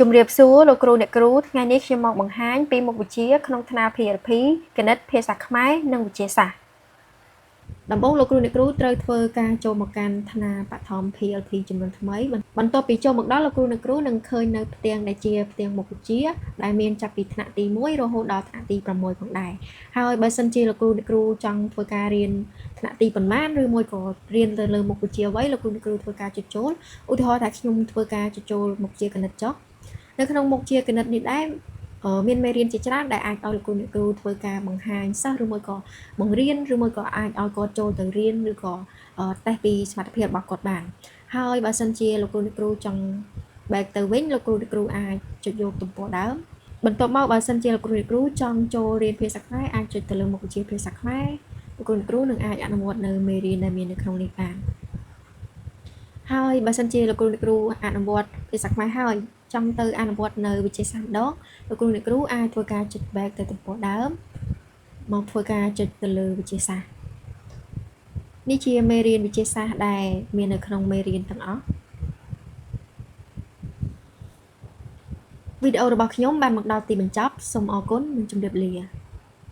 ជំរាបសួរលោកគ្រូអ្នកគ្រូថ្ងៃនេះខ្ញុំមកបង្ហាញពីមុខវិជ្ជាក្នុងថ្នាល PLP គណិតភាសាខ្មែរនិងវិទ្យាសាស្ត្រដំបូងលោកគ្រូអ្នកគ្រូត្រូវធ្វើការចូលមកកាន់ថ្នាលបឋម PLP ចំនួនថ្មីបន្ទាប់ពីចូលមកដល់លោកគ្រូអ្នកគ្រូនឹងឃើញនៅផ្ទាំងដែលជាផ្ទាំងមុខវិជ្ជាដែលមានចាប់ពីថ្នាក់ទី1រហូតដល់ថ្នាក់ទី6ផងដែរហើយបើសិនជាលោកគ្រូអ្នកគ្រូចង់ធ្វើការរៀនថ្នាក់ទីប៉ុន្មានឬមួយក៏រៀនទៅលើមុខវិជ្ជាអ្វីលោកគ្រូអ្នកគ្រូធ្វើការចុចចូលឧទាហរណ៍ថាខ្ញុំធ្វើការចុចចូលមុខវិជ្ជាគណិតចុះនៅក្នុងមុខវិជ្ជាគណិតនេះដែរមានមេរៀនជាច្រើនដែលអាចឲ្យលោកគ្រូអ្នកគ្រូធ្វើការបង្ហាញសិស្សឬមួយក៏បង្រៀនឬមួយក៏អាចឲ្យគាត់ចូលទៅរៀនឬក៏តេស្តពីសមត្ថភាពរបស់គាត់បានហើយបើសិនជាលោកគ្រូអ្នកគ្រូចង់ back ទៅវិញលោកគ្រូអ្នកគ្រូអាចចុចយកទំព័រដើមបន្ទាប់មកបើសិនជាលោកគ្រូអ្នកគ្រូចង់ចូលរៀនភាសាខ្មែរអាចចុចទៅលើមុខវិជ្ជាភាសាខ្មែរលោកគ្រូអ្នកគ្រូនឹងអាចអនុវត្តនៅមេរៀនដែលមាននៅក្នុងនេះបានហើយបើសិនជាលោកគ្រូអ្នកគ្រូអនុវត្តភាសាខ្មែរហើយចង់ទៅអនុវត្តនៅវិទ្យាសាស្ត្រម្ដងលោកគ្រូអ្នកគ្រូអាចធ្វើការចុច back ទៅទំព័រដើមមកធ្វើការចុចទៅលើវិទ្យាសាស្ត្រនេះជាមេរៀនវិទ្យាសាស្ត្រដែលមាននៅក្នុងមេរៀនទាំងអស់វីដេអូរបស់ខ្ញុំបានមកដល់ទីបញ្ចប់សូមអរគុណនិងជម្រាបលា